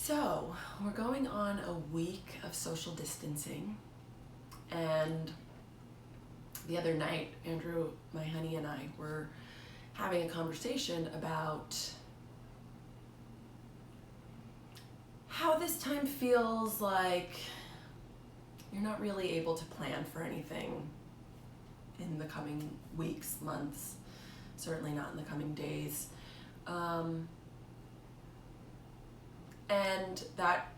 So, we're going on a week of social distancing, and the other night, Andrew, my honey, and I were having a conversation about how this time feels like you're not really able to plan for anything in the coming weeks, months, certainly not in the coming days. And that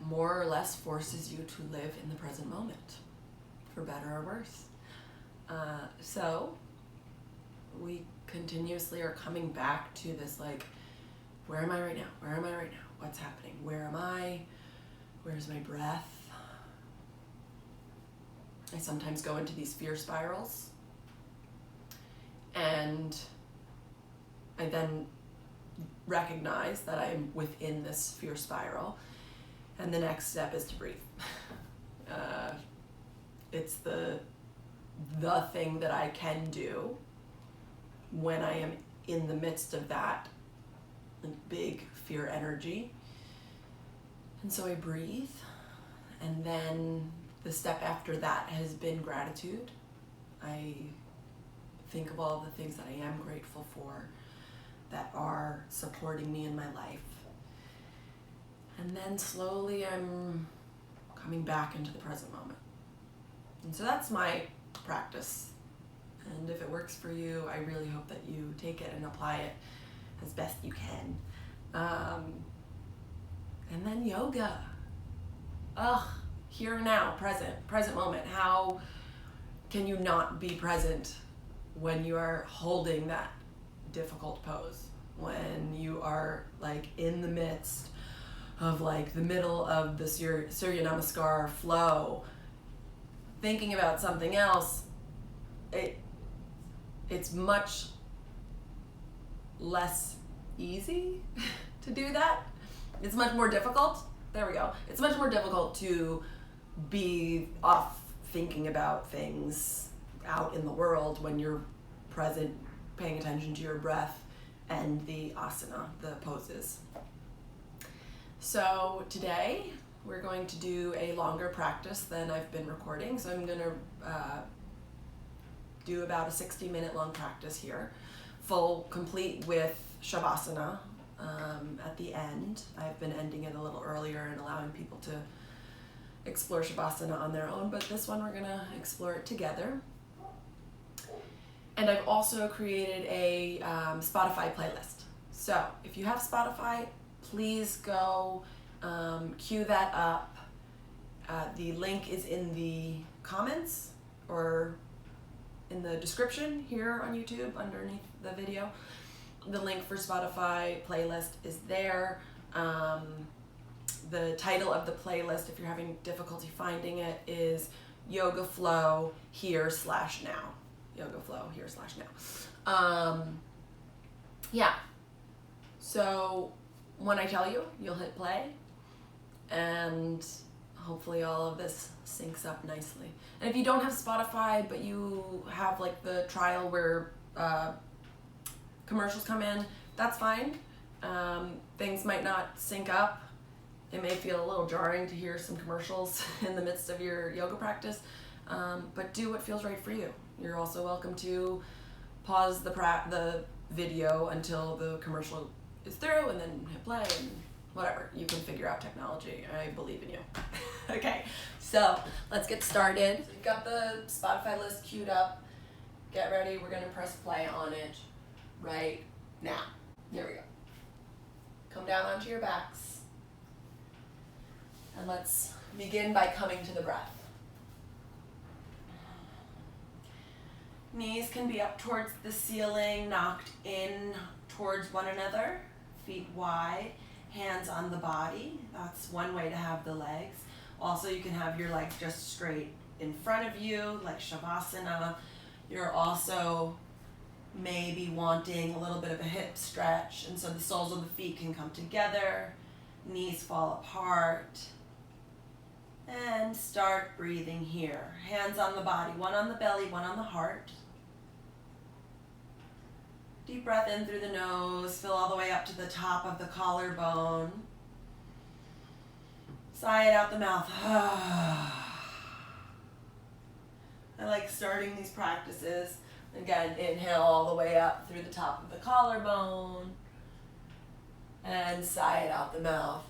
more or less forces you to live in the present moment, for better or worse. So we continuously are coming back to this, like, where am I right now? Where am I right now? What's happening? Where am I? Where's my breath? I sometimes go into these fear spirals, and I then recognize that I'm within this fear spiral, and the next step is to breathe. It's the thing that I can do when I am in the midst of that, like, big fear energy. And so I breathe, and then the step after that has been gratitude. I think of all the things that I am grateful for that are supporting me in my life. And then slowly I'm coming back into the present moment. And so that's my practice. And if it works for you, I really hope that you take it and apply it as best you can. And then yoga. Here and now, present moment. How can you not be present when you are holding that difficult pose, when you are like in the midst of like the middle of the Surya Namaskar flow, thinking about something else? It's much less easy to do that. It's much more difficult. There we go. It's much more difficult to be off thinking about things out in the world when you're present, paying attention to your breath and the asana, the poses. So today we're going to do a longer practice than I've been recording. So I'm going to do about a 60-minute long practice here, complete with Shavasana at the end. I've been ending it a little earlier and allowing people to explore Shavasana on their own, but this one we're going to explore it together. And I've also created a Spotify playlist. So if you have Spotify, please go queue that up. The link is in the comments or in the description here on YouTube underneath the video. The link for Spotify playlist is there. The title of the playlist, if you're having difficulty finding it, is Yoga Flow here/now. Yoga Flow here/now. Yeah. So when I tell you, you'll hit play, and hopefully all of this syncs up nicely. And if you don't have Spotify, but you have like the trial where commercials come in, that's fine. Things might not sync up. It may feel a little jarring to hear some commercials in the midst of your yoga practice, but do what feels right for you. You're also welcome to pause the video until the commercial is through and then hit play and whatever. You can figure out technology. I believe in you. Okay, so let's get started. So you've got the Spotify list queued up. Get ready. We're going to press play on it right now. Here we go. Come down onto your backs. And let's begin by coming to the breath. Knees can be up towards the ceiling, knocked in towards one another, feet wide, hands on the body. That's one way to have the legs. Also, you can have your legs just straight in front of you, like Shavasana. You're also maybe wanting a little bit of a hip stretch, and so the soles of the feet can come together, knees fall apart. And start breathing here. Hands on the body, one on the belly, one on the heart. Deep breath in through the nose, fill all the way up to the top of the collarbone. Sigh it out the mouth. I like starting these practices. Again, inhale all the way up through the top of the collarbone. And sigh it out the mouth.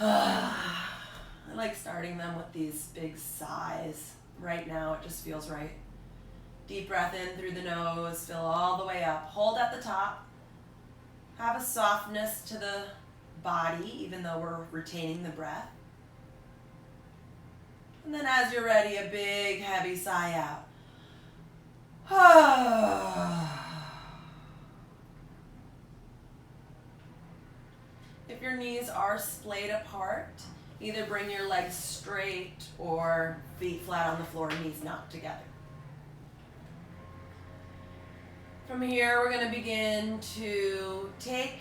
I like starting them with these big sighs. Right now, it just feels right. Deep breath in through the nose, fill all the way up. Hold at the top. Have a softness to the body, even though we're retaining the breath. And then as you're ready, a big, heavy sigh out. If your knees are splayed apart, either bring your legs straight or feet flat on the floor, knees knocked together. From here, we're going to begin to take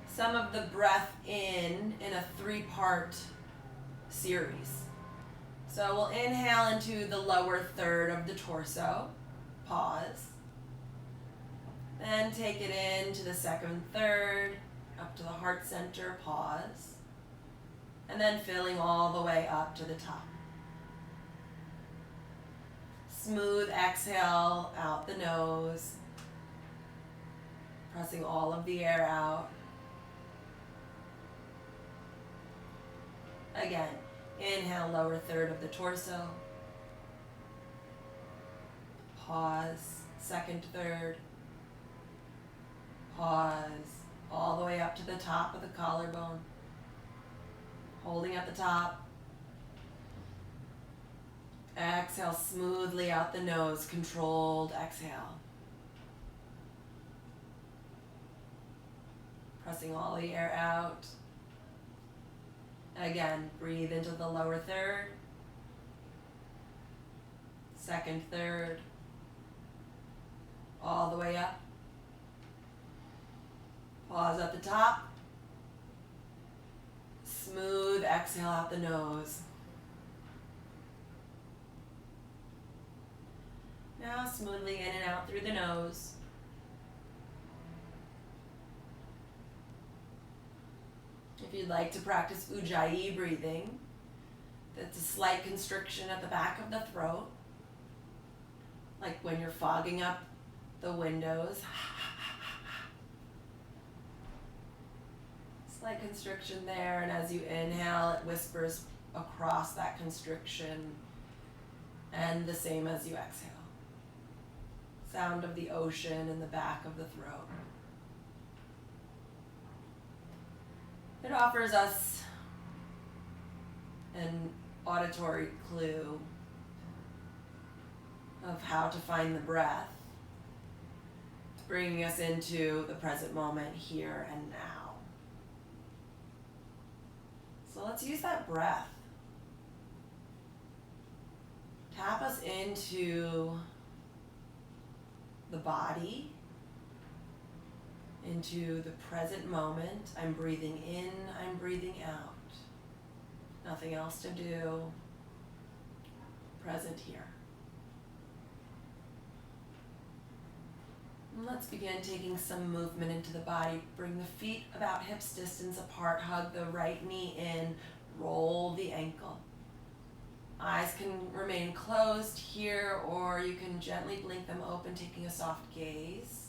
some of the breath in a 3-part series. So we'll inhale into the lower third of the torso, pause. Then take it into the second third, up to the heart center, pause. And then filling all the way up to the top. Smooth exhale out the nose, pressing all of the air out. Again, inhale, lower third of the torso. Pause, second third. Pause, all the way up to the top of the collarbone. Holding at the top. Exhale smoothly out the nose, controlled exhale. Pressing all the air out. Again, breathe into the lower third, second third, all the way up. Pause at the top. Smooth exhale out the nose. Now smoothly in and out through the nose. If you'd like to practice Ujjayi breathing, that's a slight constriction at the back of the throat, like when you're fogging up the windows. Slight constriction there, and as you inhale, it whispers across that constriction, and the same as you exhale. Sound of the ocean in the back of the throat. It offers us an auditory clue of how to find the breath, bringing us into the present moment, here and now. So let's use that breath. Tap us into the body, into the present moment. I'm breathing in, I'm breathing out. Nothing else to do. Present here. And let's begin taking some movement into the body. Bring the feet about hips distance apart. Hug the right knee in. Roll the ankle. Eyes can remain closed here, or you can gently blink them open, taking a soft gaze.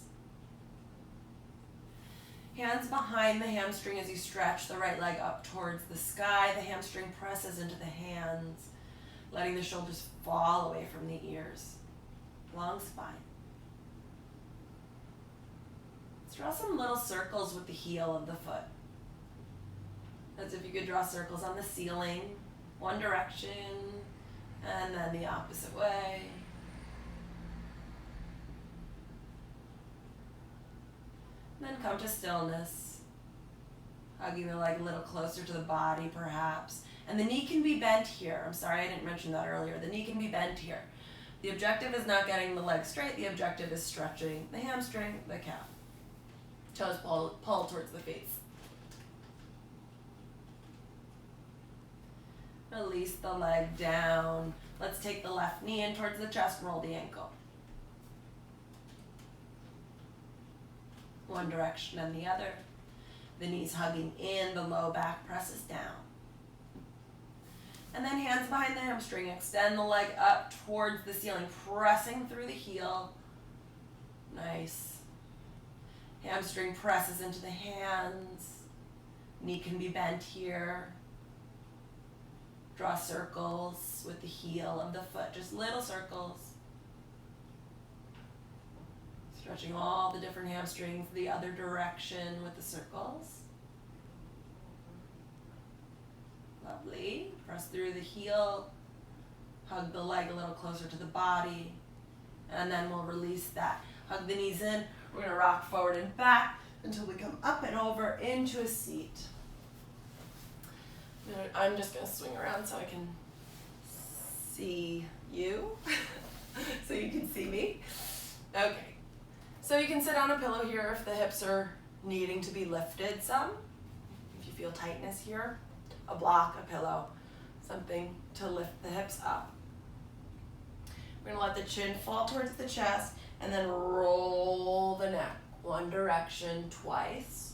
Hands behind the hamstring as you stretch the right leg up towards the sky. The hamstring presses into the hands, letting the shoulders fall away from the ears. Long spine. Let's draw some little circles with the heel of the foot. As if you could draw circles on the ceiling, one direction, and then the opposite way. Then come to stillness, hugging the leg a little closer to the body perhaps. And the knee can be bent here. I'm sorry I didn't mention that earlier. The knee can be bent here. The objective is not getting the leg straight. The objective is stretching the hamstring, the calf. Toes pull towards the face. Release the leg down. Let's take the left knee in towards the chest, roll the ankle. One direction and the other. The knees hugging in, the low back presses down. And then hands behind the hamstring. Extend the leg up towards the ceiling, pressing through the heel. Nice. Hamstring presses into the hands. Knee can be bent here. Draw circles with the heel of the foot, just little circles. Stretching all the different hamstrings the other direction with the circles. Lovely. Press through the heel. Hug the leg a little closer to the body. And then we'll release that. Hug the knees in. We're going to rock forward and back until we come up and over into a seat. I'm just going to swing around so I can see you, so you can see me. Okay, so you can sit on a pillow here if the hips are needing to be lifted some. If you feel tightness here, a block, a pillow, something to lift the hips up. We're going to let the chin fall towards the chest and then roll the neck one direction twice.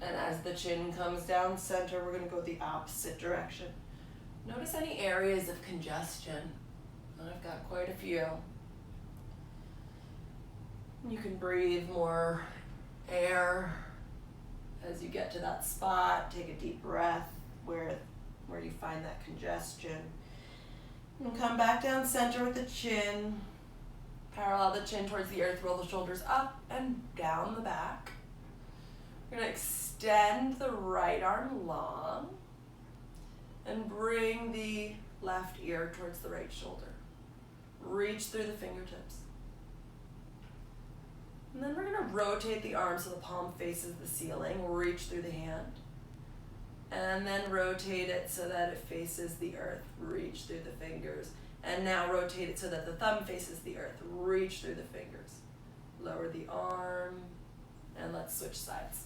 And as the chin comes down center, we're going to go the opposite direction. Notice any areas of congestion. I've got quite a few. You can breathe more air as you get to that spot. Take a deep breath where you find that congestion. And come back down center with the chin. Parallel the chin towards the earth. Roll the shoulders up and down the back. We're going to extend the right arm long and bring the left ear towards the right shoulder. Reach through the fingertips. And then we're going to rotate the arm so the palm faces the ceiling. Reach through the hand. And then rotate it so that it faces the earth. Reach through the fingers. And now rotate it so that the thumb faces the earth. Reach through the fingers. Lower the arm. And let's switch sides.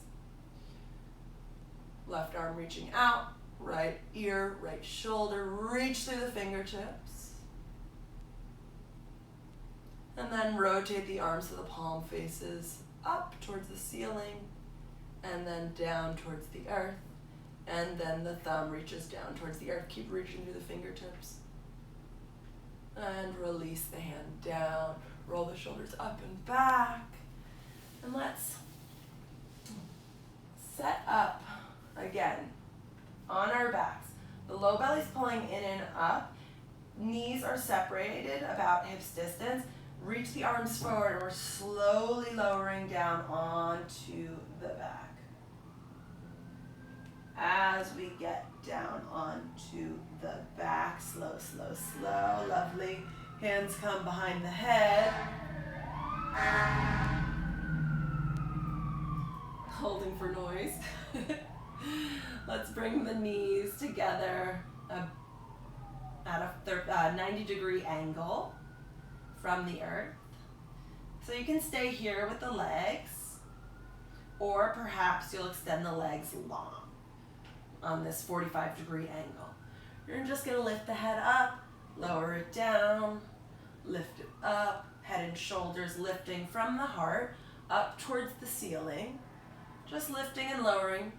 Left arm reaching out, right ear, right shoulder, reach through the fingertips. And then rotate the arm so the palm faces up towards the ceiling and then down towards the earth. And then the thumb reaches down towards the earth. Keep reaching through the fingertips. And release the hand down. Roll the shoulders up and back. And let's set up again on our backs. The low belly's pulling in and up. Knees are separated about hips distance. Reach the arms forward and we're slowly lowering down onto the back. As we get down onto the back, slow, slow, slow, lovely. Hands come behind the head. Holding for noise. Let's bring the knees together at a 90-degree angle from the earth. So you can stay here with the legs, or perhaps you'll extend the legs long on this 45-degree angle. You're just going to lift the head up, lower it down, lift it up, head and shoulders lifting from the heart up towards the ceiling, just lifting and lowering.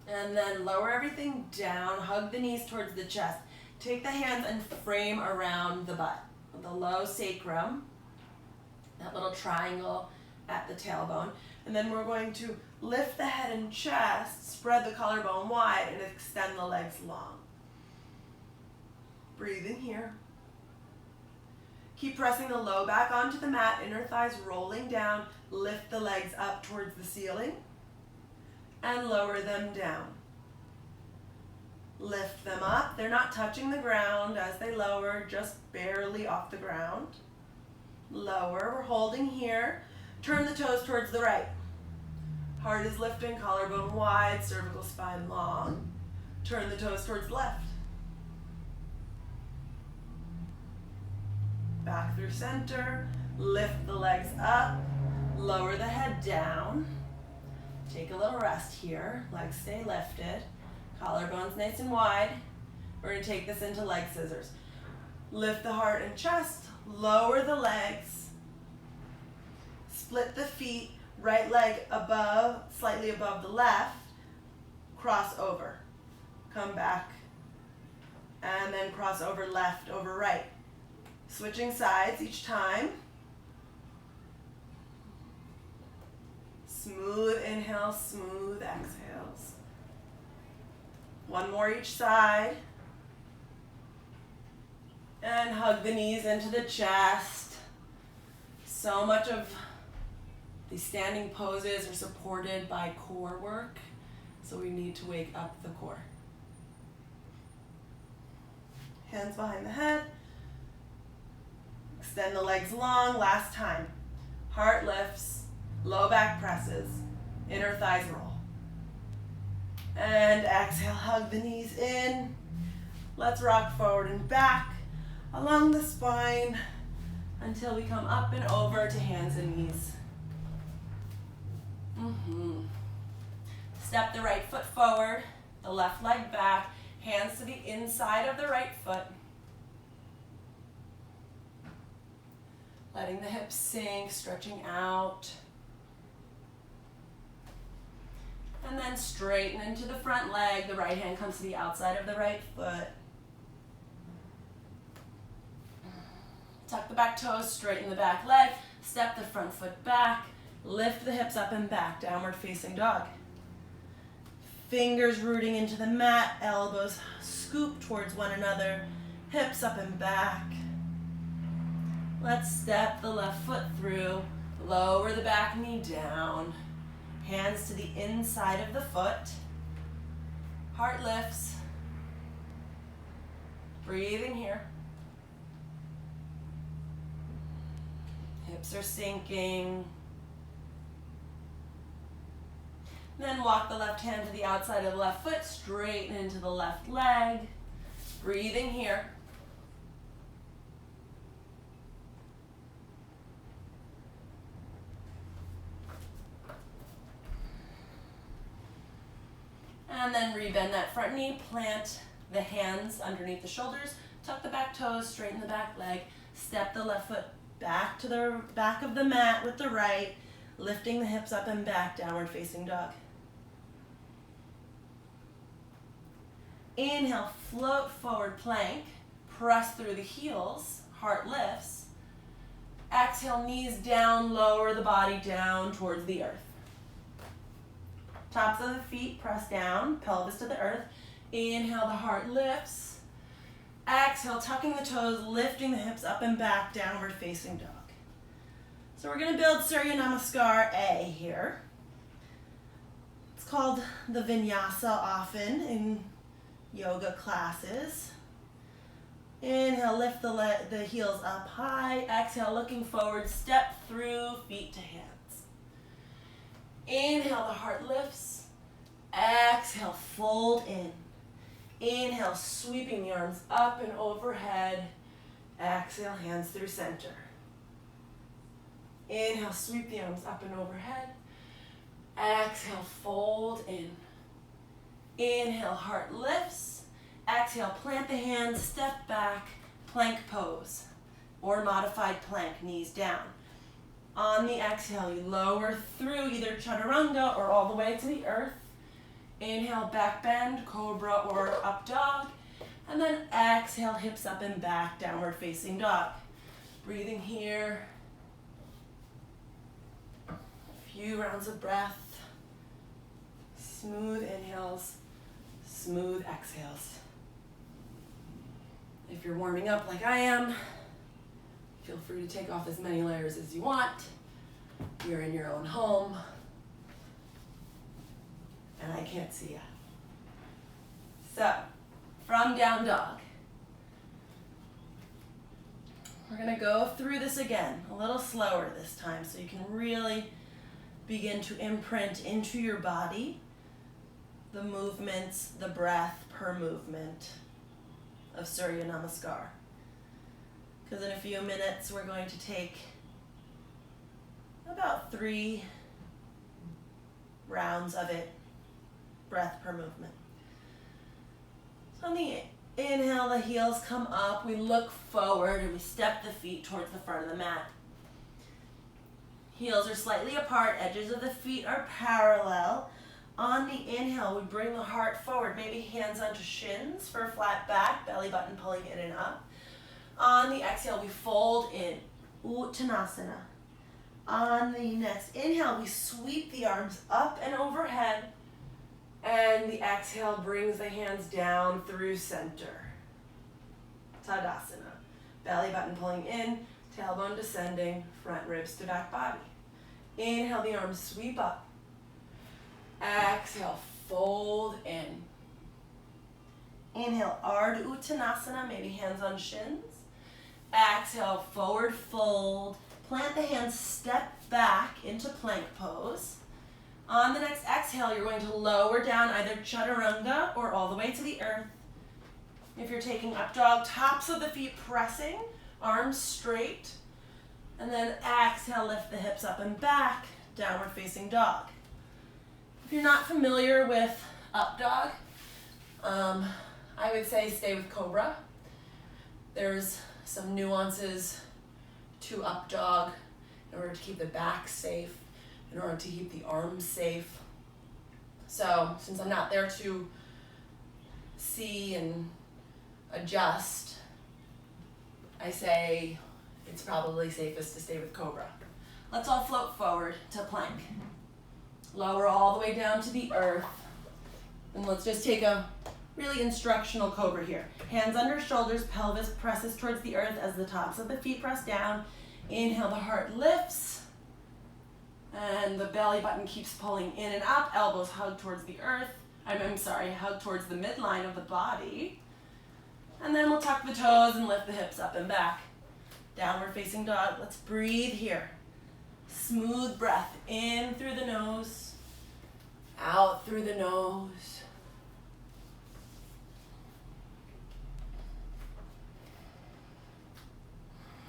And then lower everything down, hug the knees towards the chest. Take the hands and frame around the butt. The low sacrum, that little triangle at the tailbone. And then we're going to lift the head and chest, spread the collarbone wide, and extend the legs long. Breathe in here. Keep pressing the low back onto the mat, inner thighs rolling down. Lift the legs up towards the ceiling and lower them down. Lift them up. They're not touching the ground as they lower, just barely off the ground. Lower, we're holding here. Turn the toes towards the right. Heart is lifting, collarbone wide, cervical spine long. Turn the toes towards the left. Back through center. Lift the legs up. Lower the head down. Take a little rest here. Legs stay lifted. Collarbones nice and wide. We're going to take this into leg scissors. Lift the heart and chest. lower the legs, split the feet, right leg above, slightly above the left, cross over, come back, and then cross over left over right. Switching sides each time. Smooth inhale, smooth exhales. One more each side. And hug the knees into the chest. So much of these standing poses are supported by core work, so we need to wake up the core. Hands behind the head. Extend the legs long, last time. Heart lifts, low back presses, inner thighs roll. And exhale, hug the knees in. Let's rock forward and back along the spine until we come up and over to hands and knees. Step the right foot forward, the left leg back, hands to the inside of the right foot. Letting the hips sink, stretching out. And then straighten into the front leg. The right hand comes to the outside of the right foot. Tuck the back toes, straighten the back leg, step the front foot back, lift the hips up and back, downward facing dog. Fingers rooting into the mat, elbows scoop towards one another, hips up and back. Let's step the left foot through, lower the back knee down, hands to the inside of the foot, heart lifts, breathing here. Hips are sinking. Then walk the left hand to the outside of the left foot, straighten into the left leg. Breathing here. And then rebend that front knee, plant the hands underneath the shoulders, tuck the back toes, straighten the back leg, step the left foot back to the back of the mat with the right, lifting the hips up and back, downward facing dog. Inhale, float forward plank, press through the heels, heart lifts. Exhale, knees down, lower the body down towards the earth. Tops of the feet press down, pelvis to the earth. Inhale, the heart lifts. Exhale, tucking the toes, lifting the hips up and back, downward facing dog. So we're going to build Surya Namaskar A here. It's called the vinyasa often in yoga classes. Inhale, lift the heels up high. Exhale, looking forward, step through, feet to hands. Inhale, the heart lifts. Exhale, fold in. Inhale, sweeping the arms up and overhead. Exhale, hands through center. Inhale, sweep the arms up and overhead. Exhale, fold in. Inhale, heart lifts. Exhale, plant the hands, step back, plank pose, or modified plank, knees down. On the exhale, you lower through either chaturanga or all the way to the earth. Inhale, back bend, cobra or up dog. And then exhale, hips up and back, downward facing dog. Breathing here. A few rounds of breath. Smooth inhales, smooth exhales. If you're warming up like I am, feel free to take off as many layers as you want. You're in your own home. And I can't see you. So, from down dog. We're gonna go through this again, a little slower this time, so you can really begin to imprint into your body the movements, the breath per movement of Surya Namaskar. Because in a few minutes, we're going to take about 3 rounds of it, breath per movement. So on the Inhale, the heels come up. We look forward and we step the feet towards the front of the mat. Heels are slightly apart, edges of the feet are parallel. On the inhale, we bring the heart forward, maybe hands onto shins for a flat back, belly button pulling in and up. On the exhale, we fold in, Uttanasana. On the next inhale, we sweep the arms up and overhead. And the exhale brings the hands down through center. Tadasana. Belly button pulling in, tailbone descending, front ribs to back body. Inhale, the arms sweep up. Exhale, fold in. Inhale, Ardha Uttanasana, maybe hands on shins. Exhale, forward fold. Plant the hands, step back into plank pose. On the next exhale, you're going to lower down either chaturanga or all the way to the earth. If you're taking up dog, tops of the feet pressing, arms straight. And then exhale, lift the hips up and back, downward facing dog. If you're not familiar with up dog, I would say stay with cobra. There's some nuances to up dog in order to keep the back safe, in order to keep the arms safe. So since I'm not there to see and adjust, I say it's probably safest to stay with cobra. Let's all float forward to plank. Lower all the way down to the earth. And let's just take a really instructional cobra here. Hands under shoulders, pelvis presses towards the earth as the tops of the feet press down. Inhale, the heart lifts. And the belly button keeps pulling in and up. Elbows hug towards the earth. Hug towards the midline of the body. And then we'll tuck the toes and lift the hips up and back. Downward facing dog. Let's breathe here. Smooth breath in through the nose, out through the nose.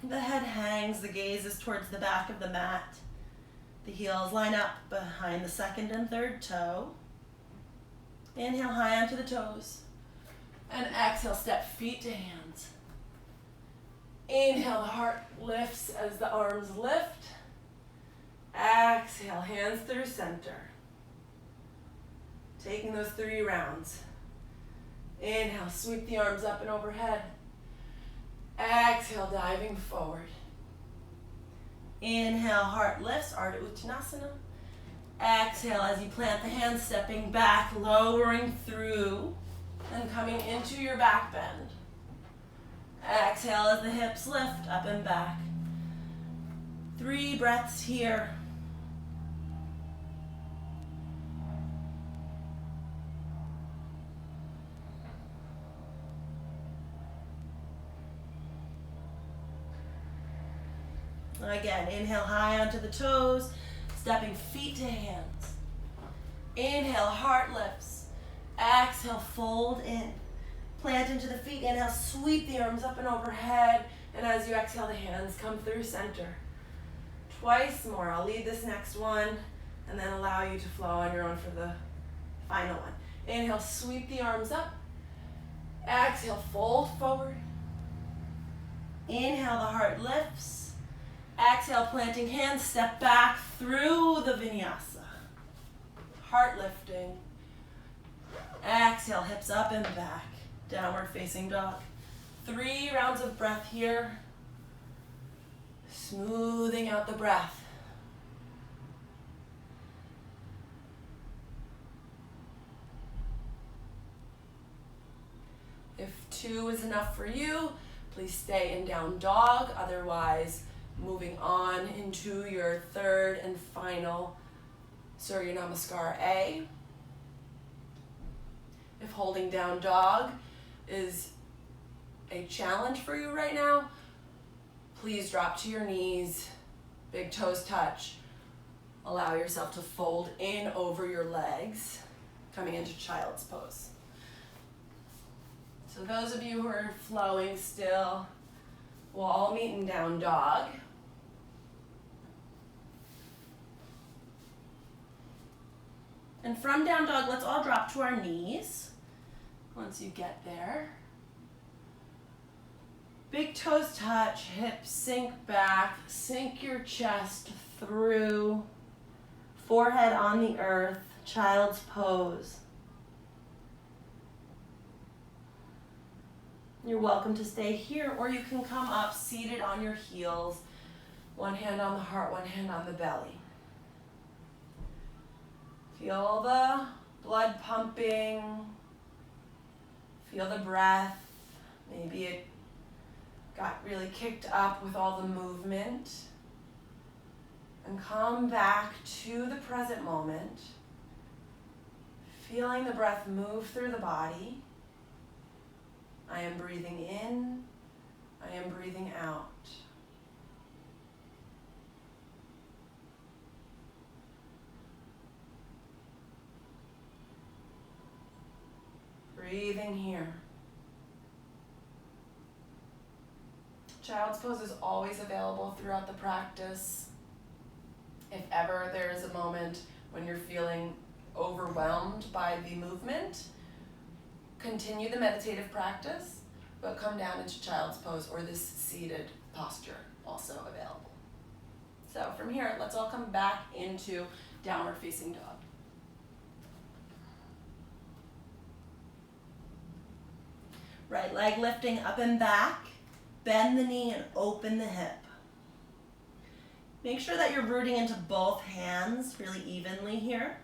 The head hangs, the gaze is towards the back of the mat. The heels line up behind the second and third toe. Inhale high onto the toes. And exhale, step feet to hands. Inhale, the heart lifts as the arms lift. Exhale, hands through center. Taking those 3 rounds. Inhale, sweep the arms up and overhead. Exhale, diving forward. Inhale, heart lifts, Ardha Uttanasana. Exhale, as you plant the hands, stepping back, lowering through, and coming into your back bend. Exhale as the hips lift, up and back. 3 breaths here. Again, inhale high onto the toes, stepping feet to hands. Inhale, heart lifts. Exhale, fold in. Plant into the feet. Inhale, sweep the arms up and overhead. And as you exhale, the hands come through center. Twice more. I'll lead this next one and then allow you to flow on your own for the final one. Inhale, sweep the arms up. Exhale, fold forward. Inhale, the heart lifts. Exhale, planting hands, step back through the vinyasa. Heart lifting. Exhale, hips up and back. Downward facing dog. 3 rounds of breath here. Smoothing out the breath. If 2 is enough for you, please stay in down dog. Otherwise, moving on into your 3rd and final Surya Namaskar A. If holding down dog is a challenge for you right now, please drop to your knees, big toes touch. Allow yourself to fold in over your legs, coming into child's pose. So those of you who are flowing still, we'll all meet in down dog. And from down dog, let's all drop to our knees once you get there. Big toes touch, hips sink back, sink your chest through, forehead on the earth, child's pose. You're welcome to stay here, or you can come up seated on your heels, one hand on the heart, one hand on the belly. Feel the blood pumping, feel the breath. Maybe it got really kicked up with all the movement. And come back to the present moment, feeling the breath move through the body. I am breathing in, I am breathing out. Breathing here. Child's pose is always available throughout the practice. If ever there is a moment when you're feeling overwhelmed by the movement, continue the meditative practice, but come down into child's pose or this seated posture, also available. So from here, let's all come back into downward facing dog. Right leg lifting up and back, bend the knee and open the hip. Make sure that you're rooting into both hands really evenly here.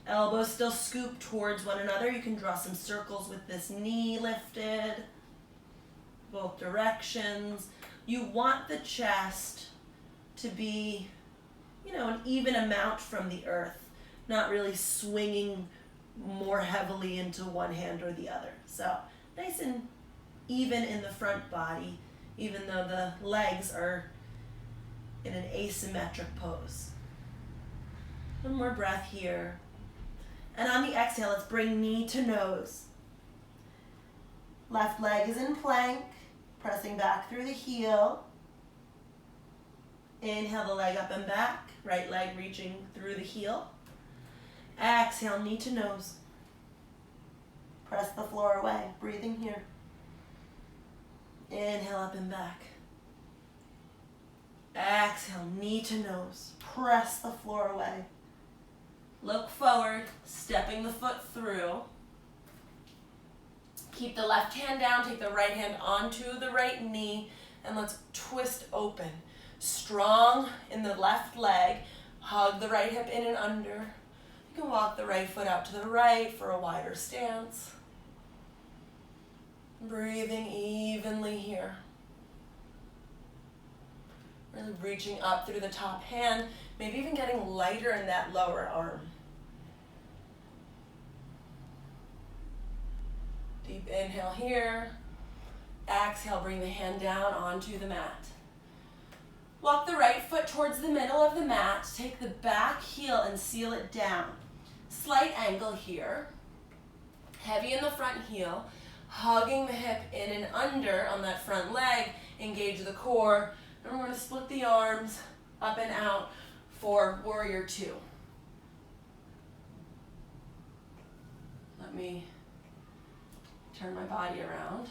Elbows still scoop towards one another. You can draw some circles with this knee lifted, both directions. You want the chest to be, an even amount from the earth, not really swinging more heavily into one hand or the other. So nice and even in the front body, even though the legs are in an asymmetric pose. One more breath here. And on the exhale, let's bring knee to nose. Left leg is in plank, pressing back through the heel. Inhale the leg up and back, right leg reaching through the heel. Exhale, knee to nose. Press the floor away, breathing here. Inhale up and back. Exhale, knee to nose. Press the floor away. Look forward, stepping the foot through. Keep the left hand down, take the right hand onto the right knee, and let's twist open. Strong in the left leg, hug the right hip in and under. You can walk the right foot out to the right for a wider stance. Breathing evenly here. Really reaching up through the top hand, maybe even getting lighter in that lower arm. Deep inhale here. Exhale, bring the hand down onto the mat. Walk the right foot towards the middle of the mat. Take the back heel and seal it down. Slight angle here. Heavy in the front heel. Hugging the hip in and under on that front leg. Engage the core. And we're going to split the arms up and out for warrior two. Let me turn my body around.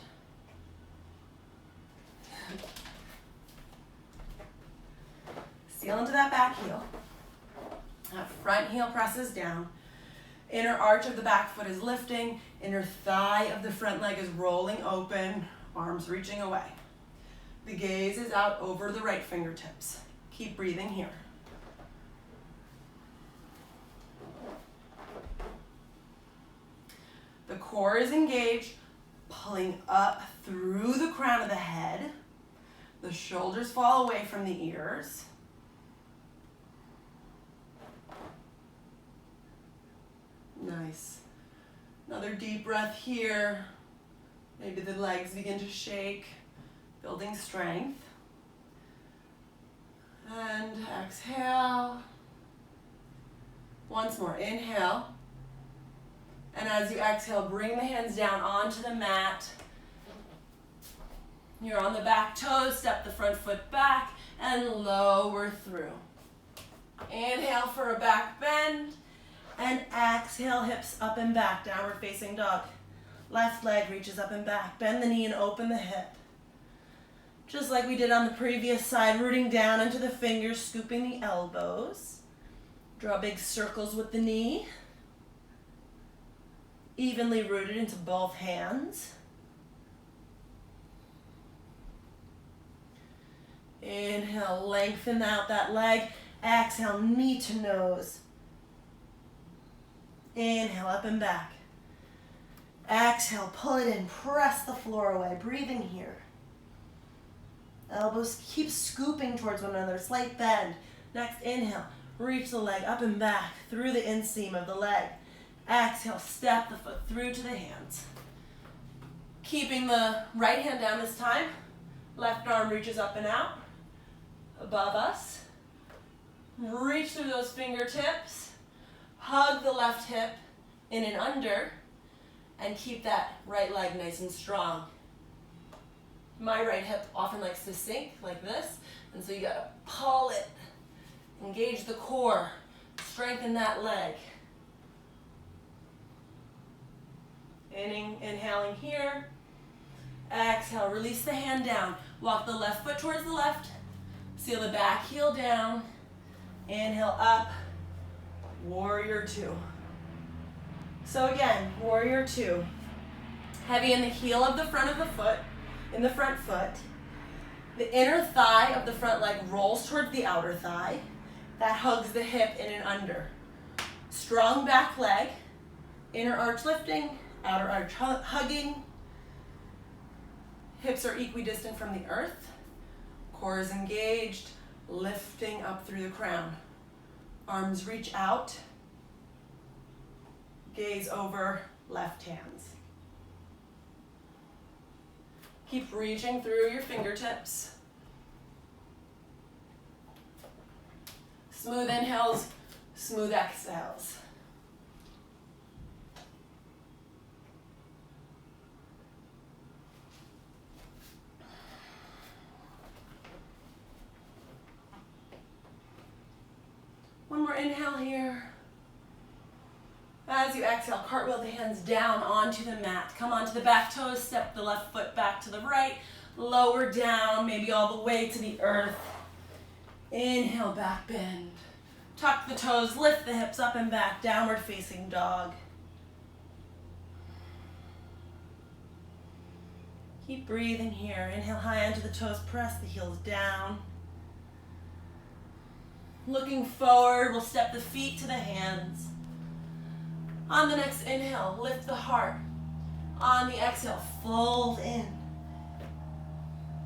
Seal into that back heel. That front heel presses down. Inner arch of the back foot is lifting. Inner thigh of the front leg is rolling open. Arms reaching away. The gaze is out over the right fingertips. Keep breathing here. The core is engaged, pulling up through the crown of the head. The shoulders fall away from the ears. Nice. Another deep breath here. Maybe the legs begin to shake, building strength. And exhale. Once more, inhale. And as you exhale, bring the hands down onto the mat. You're on the back toes, step the front foot back, and lower through. Inhale for a back bend, and exhale, hips up and back, downward facing dog. Left leg reaches up and back. Bend the knee and open the hip. Just like we did on the previous side, rooting down into the fingers, scooping the elbows. Draw big circles with the knee. Evenly rooted into both hands. Inhale, lengthen out that leg. Exhale, knee to nose. Inhale, up and back. Exhale, pull it in, press the floor away. Breathing here. Elbows keep scooping towards one another, slight bend. Next, inhale, reach the leg up and back through the inseam of the leg. Exhale, step the foot through to the hands. Keeping the right hand down this time. Left arm reaches up and out, above us. Reach through those fingertips. Hug the left hip in and under, and keep that right leg nice and strong. My right hip often likes to sink like this, and so you gotta pull it. Engage the core, strengthen that leg. Inhaling here. Exhale, release the hand down. Walk the left foot towards the left. Seal the back heel down. Inhale up, warrior two. So again, warrior two. Heavy in the heel of the front of the foot, in the front foot. The inner thigh of the front leg rolls towards the outer thigh. That hugs the hip in and under. Strong back leg, inner arch lifting, outer arch hugging. Hips are equidistant from the earth. Core is engaged, lifting up through the crown. Arms reach out. Gaze over left hands. Keep reaching through your fingertips. Smooth inhales, smooth exhales. One more inhale here. As you exhale, cartwheel the hands down onto the mat. Come onto the back toes, step the left foot back to the right, lower down, maybe all the way to the earth. Inhale, back bend. Tuck the toes, lift the hips up and back, downward facing dog. Keep breathing here. Inhale high onto the toes, press the heels down. Looking forward, we'll step the feet to the hands. On the next inhale, lift the heart. On the exhale, fold in.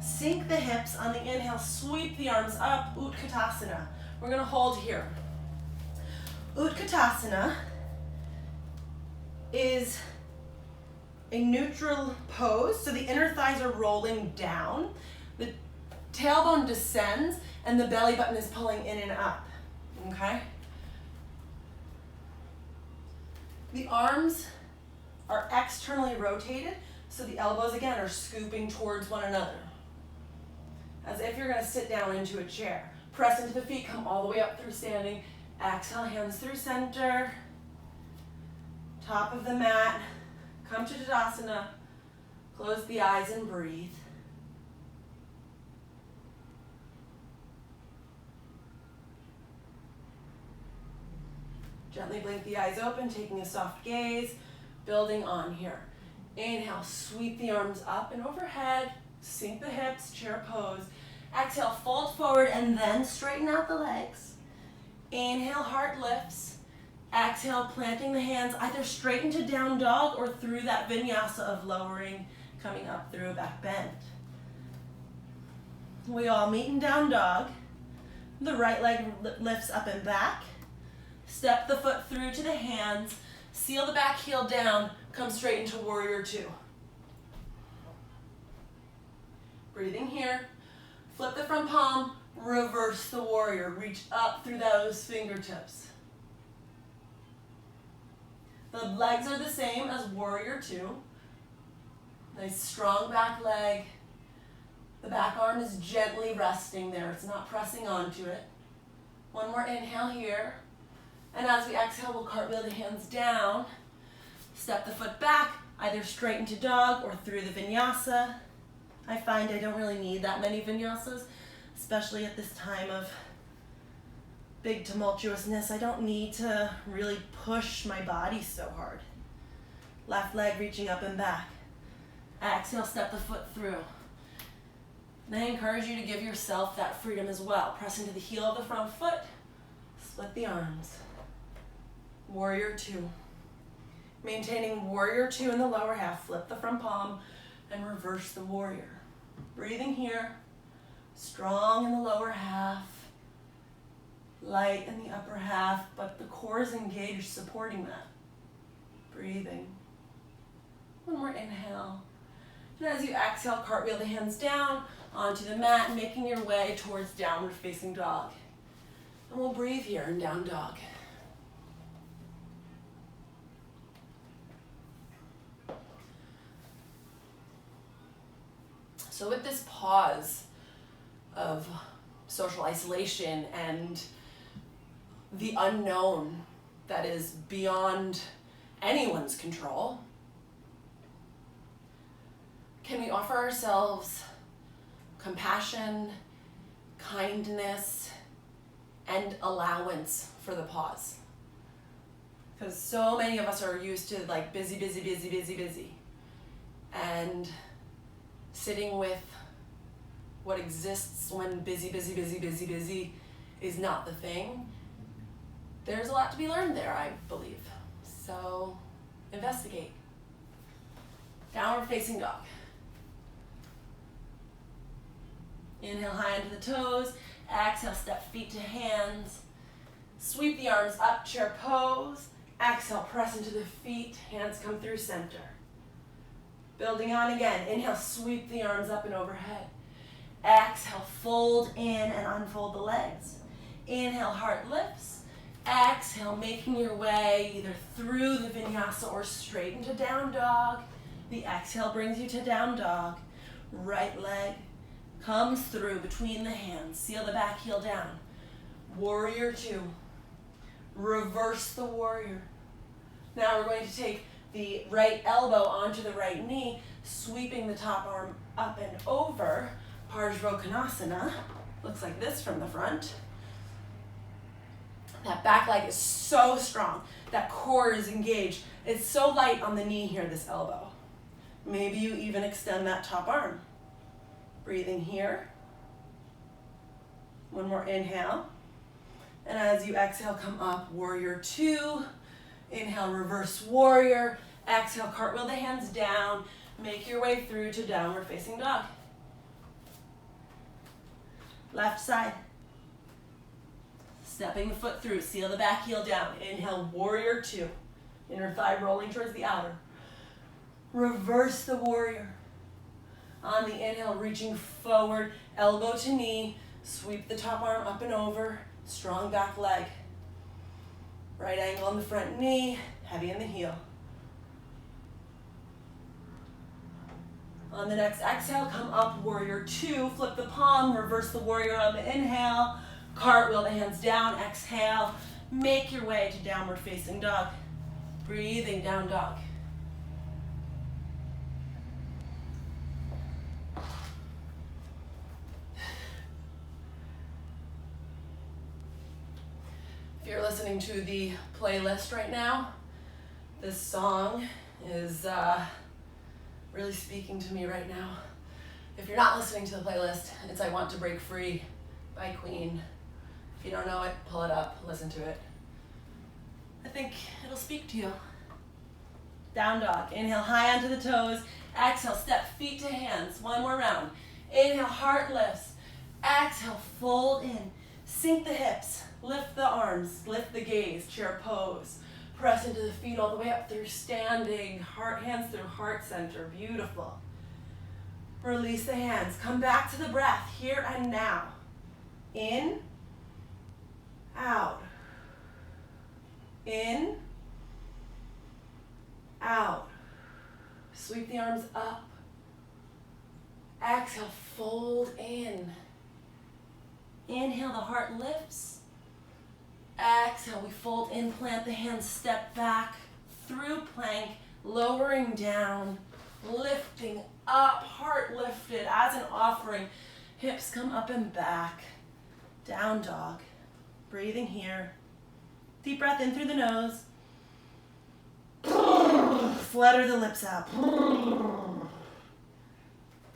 Sink the hips. On the inhale, sweep the arms up, Utkatasana. We're going to hold here. Utkatasana is a neutral pose, so the inner thighs are rolling down. The tailbone descends, and the belly button is pulling in and up, okay? The arms are externally rotated, so the elbows, again, are scooping towards one another. As if you're gonna sit down into a chair. Press into the feet, come all the way up through standing. Exhale, hands through center. Top of the mat. Come to Tadasana. Close the eyes and breathe. Gently blink the eyes open, taking a soft gaze, building on here. Inhale, sweep the arms up and overhead, sink the hips, chair pose. Exhale, fold forward and then straighten out the legs. Inhale, heart lifts. Exhale, planting the hands either straight into down dog or through that vinyasa of lowering, coming up through a back bend. We all meet in down dog. The right leg lifts up and back. Step the foot through to the hands. Seal the back heel down. Come straight into warrior two. Breathing here. Flip the front palm. Reverse the warrior. Reach up through those fingertips. The legs are the same as warrior two. Nice strong back leg. The back arm is gently resting there. It's not pressing onto it. One more inhale here. And as we exhale, we'll cartwheel the hands down. Step the foot back, either straight into dog or through the vinyasa. I find I don't really need that many vinyasas, especially at this time of big tumultuousness. I don't need to really push my body so hard. Left leg reaching up and back. Exhale, step the foot through. And I encourage you to give yourself that freedom as well. Press into the heel of the front foot, split the arms. Warrior two. Maintaining warrior two in the lower half, flip the front palm and reverse the warrior. Breathing here, strong in the lower half, light in the upper half, but the core is engaged, supporting that. Breathing. One more inhale. And as you exhale, cartwheel the hands down onto the mat, making your way towards downward facing dog. And we'll breathe here in down dog. So with this pause of social isolation and the unknown that is beyond anyone's control, can we offer ourselves compassion, kindness, and allowance for the pause? Because so many of us are used to like busy, busy, busy, busy, busy. And sitting with what exists when busy, busy, busy, busy, busy is not the thing. There's a lot to be learned there, I believe. So investigate. Downward facing dog. Inhale high into the toes. Exhale, step feet to hands. Sweep the arms up, chair pose. Exhale, press into the feet. Hands come through center. Building on again. Inhale, sweep the arms up and overhead. Exhale, fold in and unfold the legs. Inhale, heart lifts. Exhale, making your way either through the vinyasa or straight into down dog. The exhale brings you to down dog. Right leg comes through between the hands. Seal the back heel down. Warrior two. Reverse the warrior. Now we're going to take the right elbow onto the right knee, sweeping the top arm up and over. Parsvarottanasana. Looks like this from the front. That back leg is so strong. That core is engaged. It's so light on the knee here, this elbow. Maybe you even extend that top arm. Breathing here. One more inhale. And as you exhale, come up, warrior two. Inhale, reverse warrior. Exhale, cartwheel the hands down. Make your way through to downward facing dog. Left side. Stepping the foot through, seal the back heel down. Inhale, warrior two. Inner thigh rolling towards the outer. Reverse the warrior. On the inhale, reaching forward, elbow to knee. Sweep the top arm up and over. Strong back leg. Right angle on the front knee, heavy in the heel. On the next exhale, come up, warrior two. Flip the palm, reverse the warrior on the inhale. Cartwheel the hands down, exhale. Make your way to downward facing dog. Breathing down dog. If you're listening to the playlist right now, this song is really speaking to me right now. If you're not listening to the playlist, it's I Want to Break Free by Queen. If you don't know it, pull it up, listen to it. I think it'll speak to you. Down dog. Inhale high onto the toes. Exhale, step feet to hands. One more round. Inhale, heart lifts. Exhale, fold in. Sink the hips. Lift the arms. Lift the gaze. Chair pose. Press into the feet all the way up through standing. Heart, hands through heart center. Beautiful. Release the hands. Come back to the breath here and now. In. Out. In. Out. Sweep the arms up. Exhale, fold in. Inhale, the heart lifts. Exhale, we fold in, plant the hands, step back through plank, lowering down Lifting up, heart lifted as an offering. Hips come up and back. Down dog. Breathing here. Deep breath in through the nose. Flutter the lips out.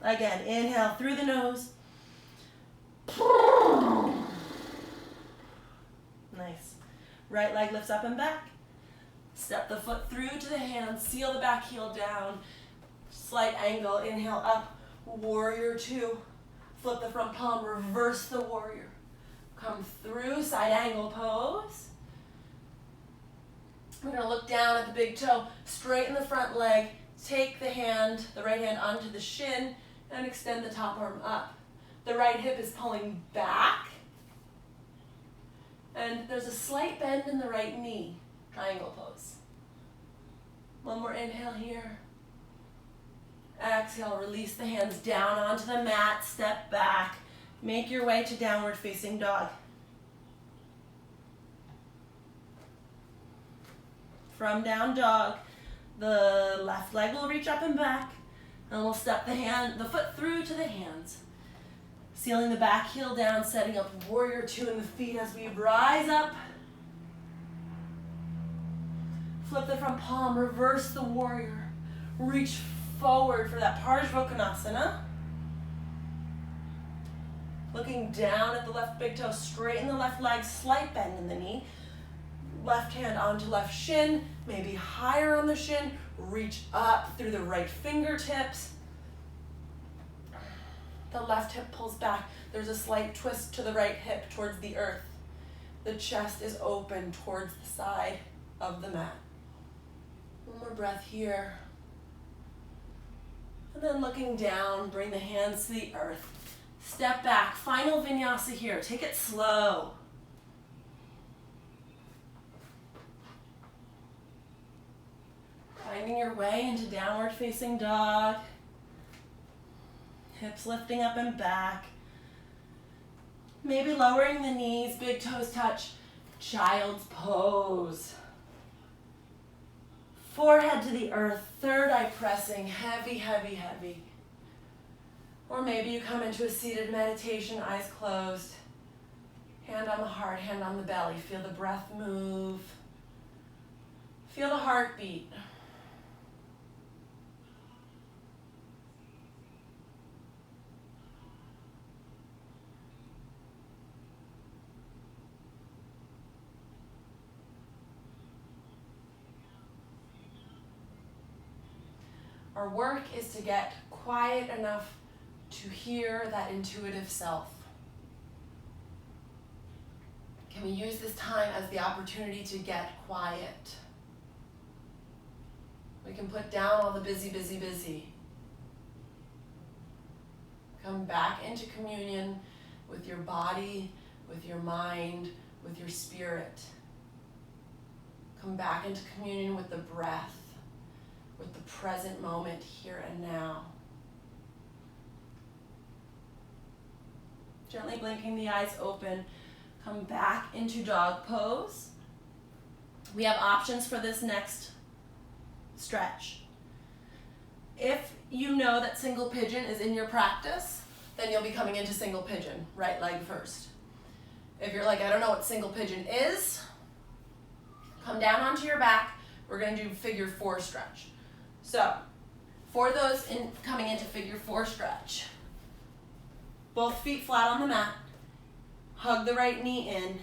Again, inhale through the nose. Nice. Right leg lifts up and back. Step the foot through to the hands. Seal the back heel down. Slight angle. Inhale up. Warrior two. Flip the front palm. Reverse the warrior. Come through. Side angle pose. We're going to look down at the big toe. Straighten the front leg. Take the hand, the right hand onto the shin, and extend the top arm up. The right hip is pulling back. And there's a slight bend in the right knee. Triangle pose. One more inhale here. Exhale, release the hands down onto the mat, step back. Make your way to downward facing dog. From down dog, the left leg will reach up and back, and we'll step the foot through to the hands. Sealing the back heel down, setting up warrior two in the feet as we rise up. Flip the front palm, reverse the warrior. Reach forward for that Parsvottanasana. Looking down at the left big toe, straighten the left leg, slight bend in the knee. Left hand onto left shin, maybe higher on the shin. Reach up through the right fingertips. The left hip pulls back. There's a slight twist to the right hip towards the earth. The chest is open towards the side of the mat. One more breath here. And then looking down, bring the hands to the earth. Step back, final vinyasa here. Take it slow. Finding your way into downward facing dog. Hips lifting up and back. Maybe lowering the knees, big toes touch. Child's pose. Forehead to the earth, third eye pressing, heavy, heavy, heavy. Or maybe you come into a seated meditation, eyes closed. Hand on the heart, hand on the belly. Feel the breath move. Feel the heartbeat. Our work is to get quiet enough to hear that intuitive self. Can we use this time as the opportunity to get quiet? We can put down all the busy, busy, busy. Come back into communion with your body, with your mind, with your spirit. Come back into communion with the breath, with the present moment here and now. Gently blinking the eyes open. Come back into dog pose. We have options for this next stretch. If you know that single pigeon is in your practice, then you'll be coming into single pigeon, right leg first. If you're like, I don't know what single pigeon is, come down onto your back. We're going to do figure four stretch. So, for those coming into figure four stretch, both feet flat on the mat, hug the right knee in,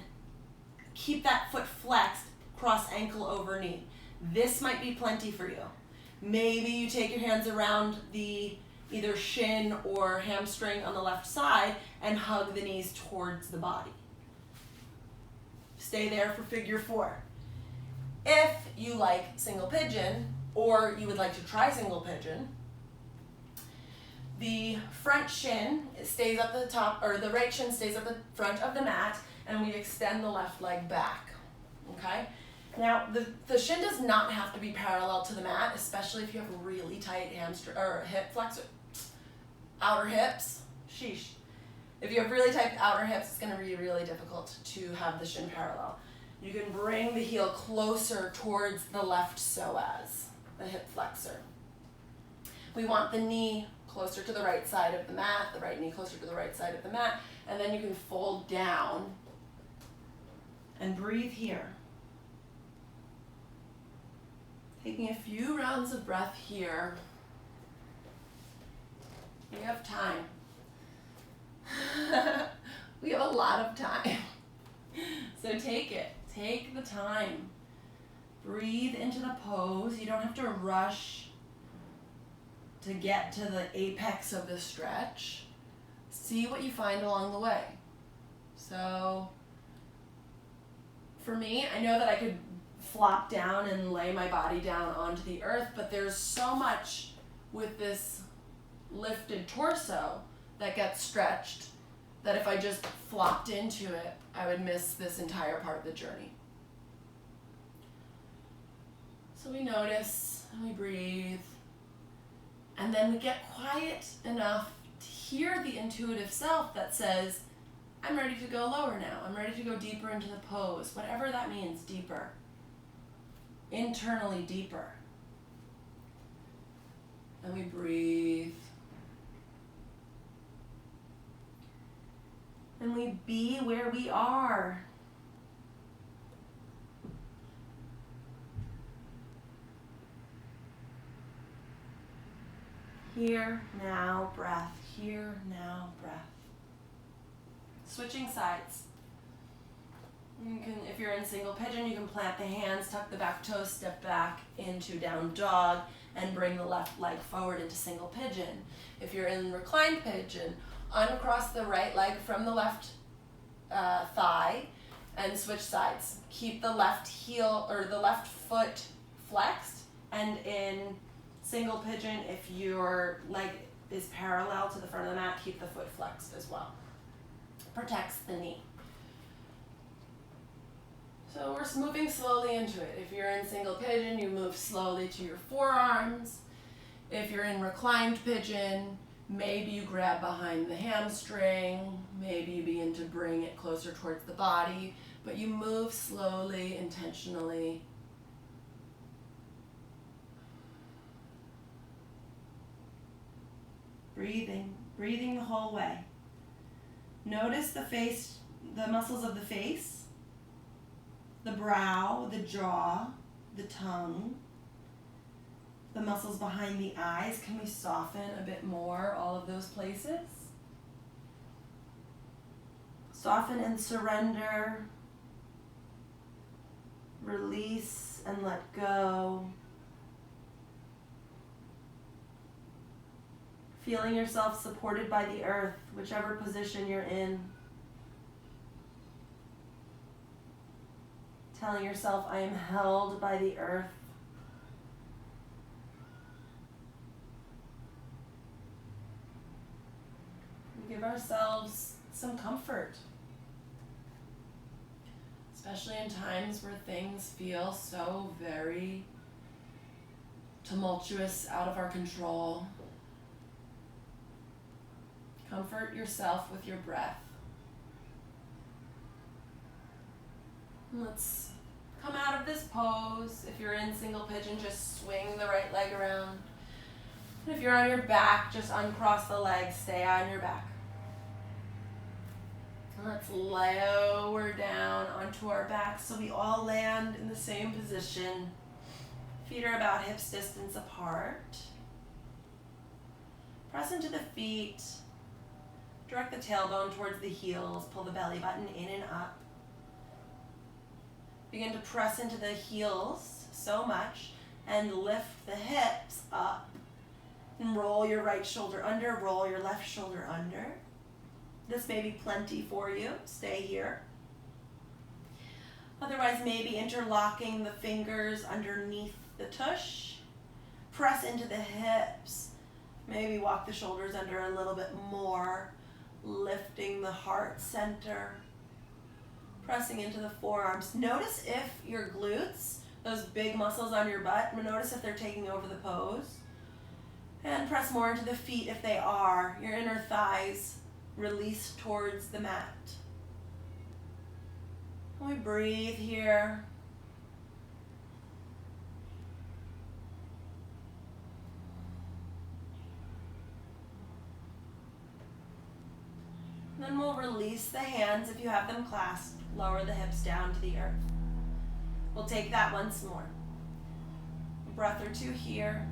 keep that foot flexed, cross ankle over knee. This might be plenty for you. Maybe you take your hands around the either shin or hamstring on the left side and hug the knees towards the body. Stay there for figure four. If you like single pigeon, or you would like to try single pigeon, the front shin stays up the top, or the right shin stays at the front of the mat, and we extend the left leg back, okay? Now, the shin does not have to be parallel to the mat, especially if you have really tight hamstring, or hip flexor, outer hips, sheesh. If you have really tight outer hips, it's gonna be really difficult to have the shin parallel. You can bring the heel closer towards the left psoas, the hip flexor. We want the knee closer to the right side of the mat, the right knee closer to the right side of the mat, and then you can fold down. And breathe here. Taking a few rounds of breath here. We have time. We have a lot of time. So take it. Take the time. Breathe into the pose. You don't have to rush to get to the apex of the stretch. See what you find along the way. So for me, I know that I could flop down and lay my body down onto the earth, but there's so much with this lifted torso that gets stretched that if I just flopped into it, I would miss this entire part of the journey. So we notice and we breathe, and then we get quiet enough to hear the intuitive self that says, I'm ready to go lower now. I'm ready to go deeper into the pose, whatever that means, deeper. Internally deeper. And we breathe. And we be where we are. Here, now, breath. Here, now, breath. Switching sides. You can, if you're in single pigeon, you can plant the hands, tuck the back toes, step back into down dog, and bring the left leg forward into single pigeon. If you're in reclined pigeon, uncross the right leg from the left thigh and switch sides. Keep the left heel or the left foot flexed, and in single pigeon, if your leg is parallel to the front of the mat, keep the foot flexed as well. Protects the knee. So we're moving slowly into it. If you're in single pigeon, you move slowly to your forearms. If you're in reclined pigeon, maybe you grab behind the hamstring, maybe you begin to bring it closer towards the body, but you move slowly, intentionally. Breathing the whole way. Notice the face, the muscles of the face, the brow, the jaw, the tongue, the muscles behind the eyes. Can we soften a bit more all of those places? Soften and surrender. Release and let go. Feeling yourself supported by the earth, whichever position you're in. Telling yourself, I am held by the earth. We give ourselves some comfort, especially in times where things feel so very tumultuous, out of our control. Comfort yourself with your breath. Let's come out of this pose. If you're in single pigeon, just swing the right leg around. And if you're on your back, just uncross the legs, stay on your back. And let's lower down onto our backs so we all land in the same position. Feet are about hips distance apart. Press into the feet. Direct the tailbone towards the heels. Pull the belly button in and up. Begin to press into the heels so much and lift the hips up. And roll your right shoulder under, roll your left shoulder under. This may be plenty for you. Stay here. Otherwise, maybe interlocking the fingers underneath the tush. Press into the hips. Maybe walk the shoulders under a little bit more. Lifting the heart center. Pressing into the forearms. Notice if your glutes, those big muscles on your butt, notice if they're taking over the pose. And press more into the feet if they are. Your inner thighs release towards the mat. And we breathe here. Then we'll release the hands if you have them clasped. Lower the hips down to the earth. We'll take that once more. A breath or two here.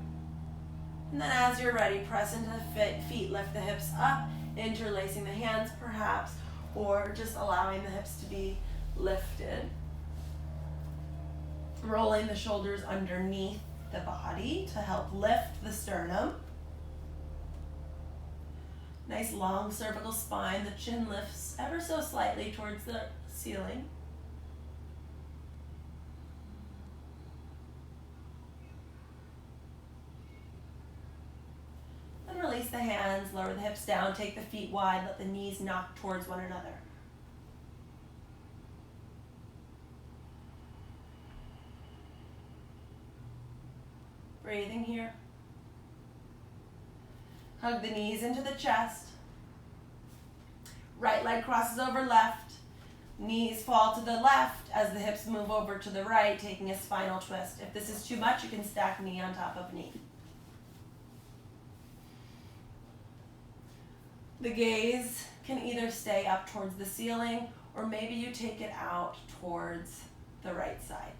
And then as you're ready, press into the feet, lift the hips up, interlacing the hands perhaps, or just allowing the hips to be lifted. Rolling the shoulders underneath the body to help lift the sternum. Nice long cervical spine. The chin lifts ever so slightly towards the ceiling. Then release the hands, lower the hips down, take the feet wide, let the knees knock towards one another. Breathing here. Hug the knees into the chest. Right leg crosses over left. Knees fall to the left as the hips move over to the right, taking a spinal twist. If this is too much, you can stack knee on top of knee. The gaze can either stay up towards the ceiling, or maybe you take it out towards the right side.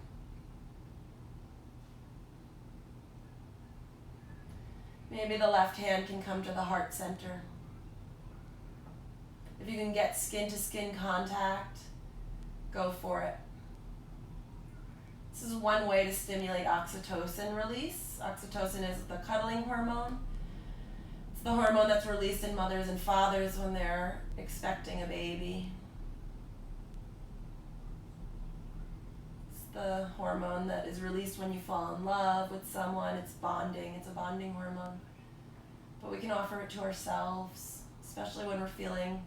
Maybe the left hand can come to the heart center. If you can get skin-to-skin contact, go for it. This is one way to stimulate oxytocin release. Oxytocin is the cuddling hormone. It's the hormone that's released in mothers and fathers when they're expecting a baby. It's the hormone that is released when you fall in love with someone. It's bonding. It's a bonding hormone. But we can offer it to ourselves, especially when we're feeling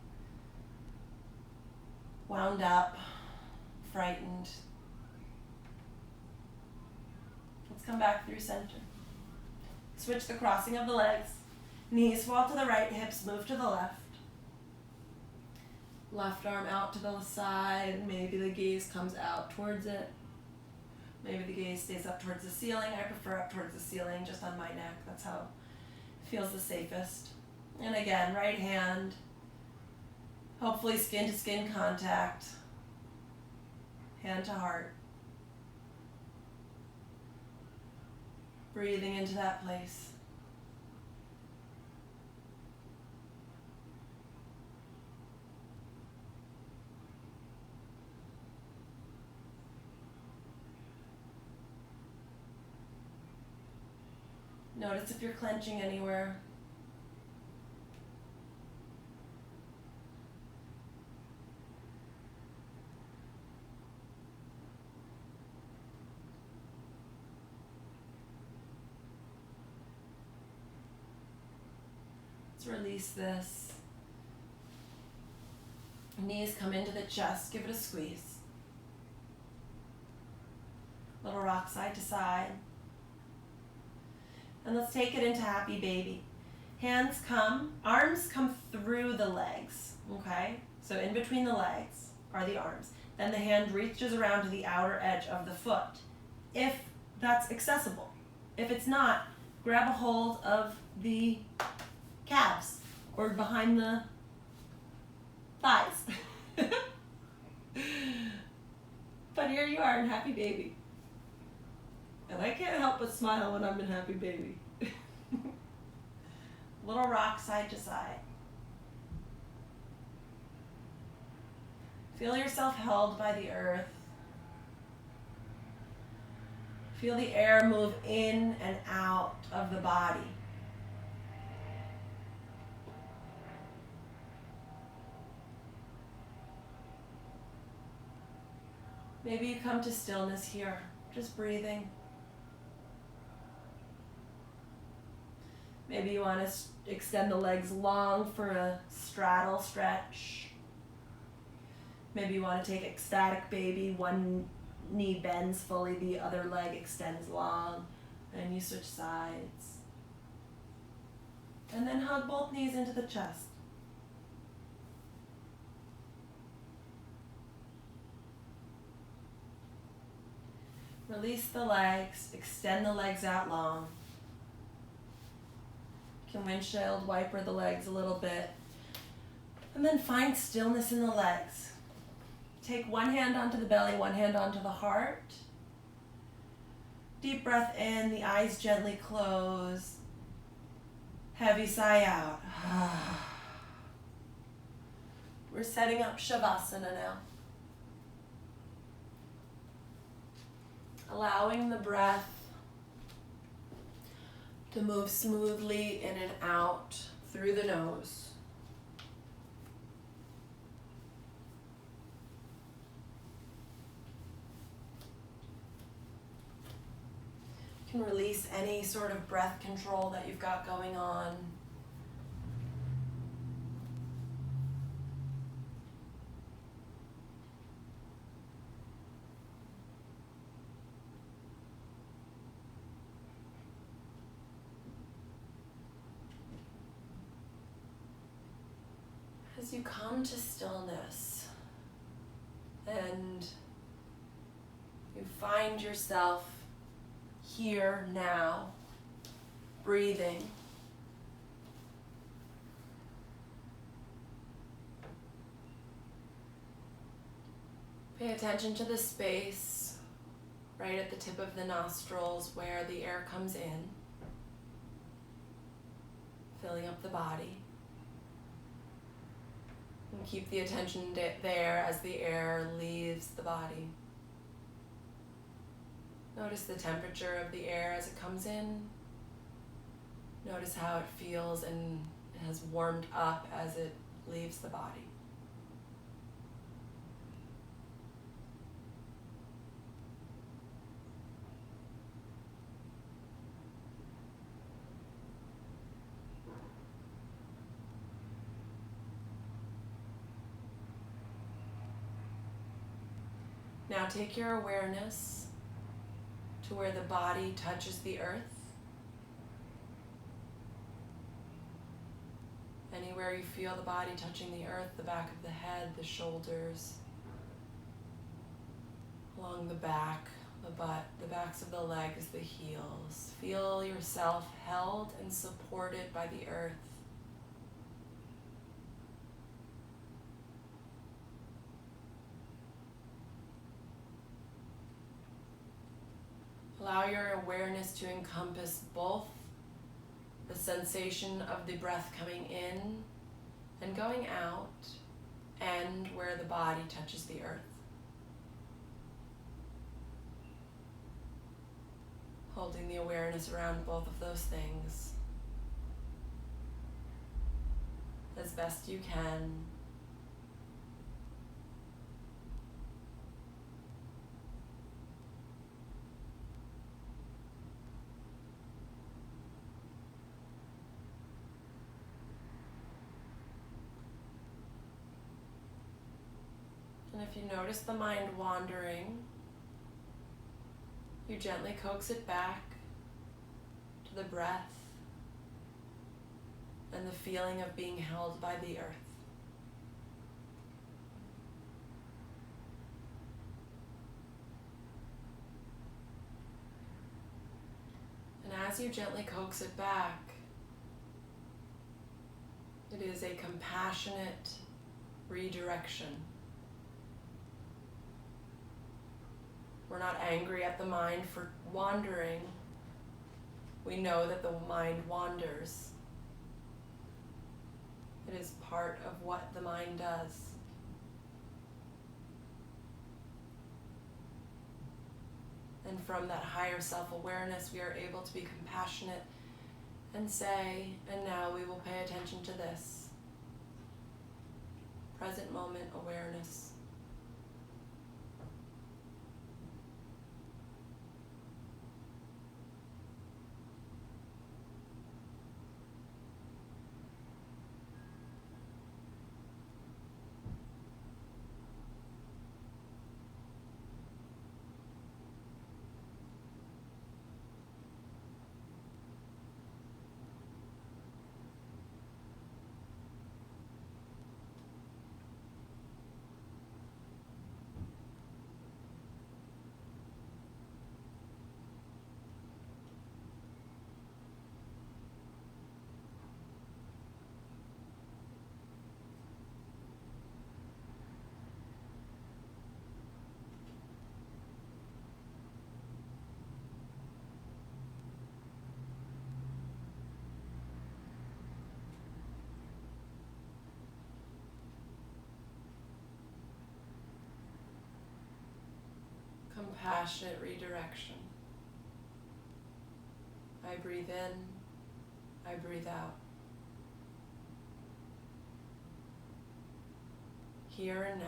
wound up, frightened. Let's come back through center. Switch the crossing of the legs. Knees fall to the right, hips move to the left. Left arm out to the side. Maybe the gaze comes out towards it. Maybe the gaze stays up towards the ceiling. I prefer up towards the ceiling, just on my neck. That's how it feels the safest. And again, right hand. Hopefully skin to skin contact. Hand to heart. Breathing into that place. Notice if you're clenching anywhere. Let's release this. Knees come into the chest. Give it a squeeze. Little rock side to side. And let's take it into happy baby. Hands come, arms come through the legs, okay? So in between the legs are the arms. Then the hand reaches around to the outer edge of the foot, if that's accessible. If it's not, grab a hold of the calves or behind the thighs. But here you are in happy baby. And I can't help but smile when I'm in happy baby. Little rock side to side. Feel yourself held by the earth. Feel the air move in and out of the body. Maybe you come to stillness here, just breathing. Maybe you want to extend the legs long for a straddle stretch. Maybe you want to take ecstatic baby. One knee bends fully, the other leg extends long, and you switch sides. And then hug both knees into the chest. Release the legs, extend the legs out long. You can windshield wiper the legs a little bit. And then find stillness in the legs. Take one hand onto the belly, one hand onto the heart. Deep breath in, the eyes gently close. Heavy sigh out. We're setting up Shavasana now. Allowing the breath to move smoothly in and out through the nose. You can release any sort of breath control that you've got going on. As you come to stillness and you find yourself here now, breathing, pay attention to the space right at the tip of the nostrils where the air comes in, filling up the body. And keep the attention there as the air leaves the body. Notice the temperature of the air as it comes in. Notice how it feels and has warmed up as it leaves the body. Now take your awareness to where the body touches the earth. Anywhere you feel the body touching the earth, the back of the head, the shoulders, along the back, the butt, the backs of the legs, the heels. Feel yourself held and supported by the earth. Allow your awareness to encompass both the sensation of the breath coming in and going out, and where the body touches the earth. Holding the awareness around both of those things as best you can. And if you notice the mind wandering, you gently coax it back to the breath and the feeling of being held by the earth. And as you gently coax it back, it is a compassionate redirection. We're not angry at the mind for wandering. We know that the mind wanders. It is part of what the mind does. And from that higher self-awareness, we are able to be compassionate and say, and now we will pay attention to this. Present moment awareness. compassionate redirection. I breathe in, I breathe out. Here and now.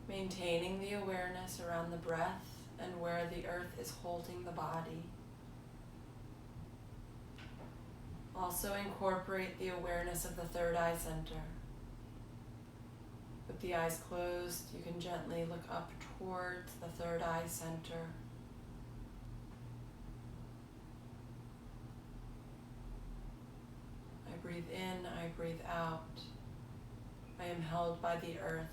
Maintaining the awareness around the breath and where the earth is holding the body. Also incorporate the awareness of the third eye center. With the eyes closed, you can gently look up towards the third eye center. I breathe in, I breathe out. I am held by the earth.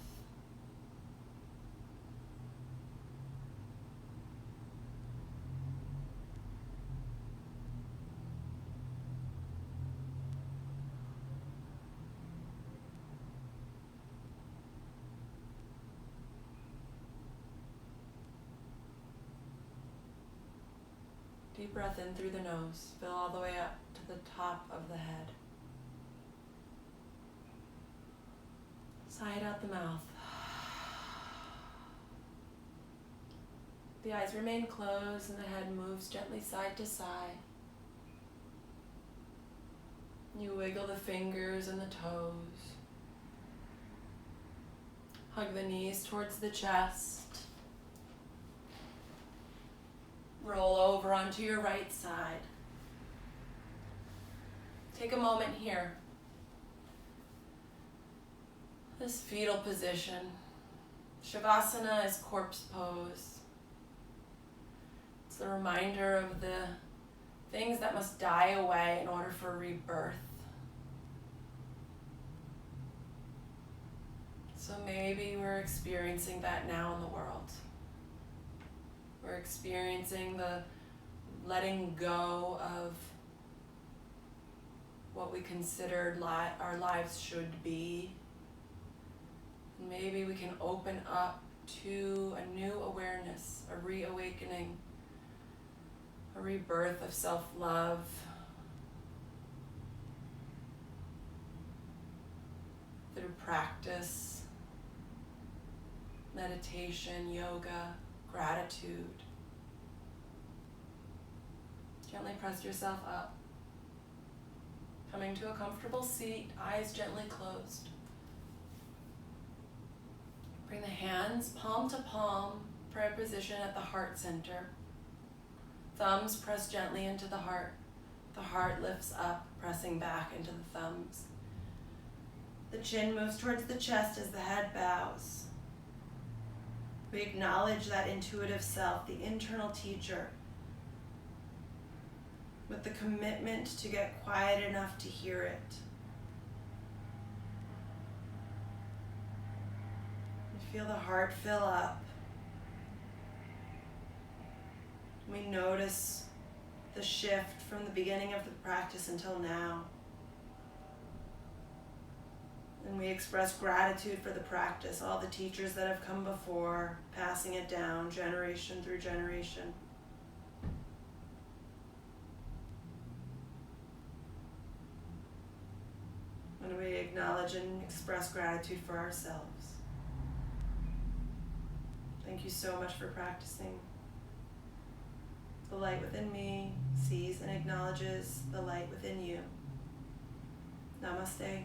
Deep breath in through the nose. Fill all the way up to the top of the head. Sigh it out the mouth. The eyes remain closed and the head moves gently side to side. You wiggle the fingers and the toes. Hug the knees towards the chest. Roll over onto your right side. Take a moment here. This fetal position. Shavasana is corpse pose. It's a reminder of the things that must die away in order for rebirth. So maybe we're experiencing that now in the world. We're experiencing the letting go of what we considered our lives should be. And maybe we can open up to a new awareness, a reawakening, a rebirth of self-love. Through practice, meditation, yoga, gratitude. Gently press yourself up. Coming to a comfortable seat, eyes gently closed. Bring the hands palm to palm, prayer position at the heart center. Thumbs press gently into the heart. The heart lifts up, pressing back into the thumbs. The chin moves towards the chest as the head bows. We acknowledge that intuitive self, the internal teacher, with the commitment to get quiet enough to hear it. We feel the heart fill up. We notice the shift from the beginning of the practice until now. And we express gratitude for the practice, all the teachers that have come before, passing it down generation through generation. acknowledge and express gratitude for ourselves. Thank you so much for practicing. The light within me sees and acknowledges the light within you. Namaste.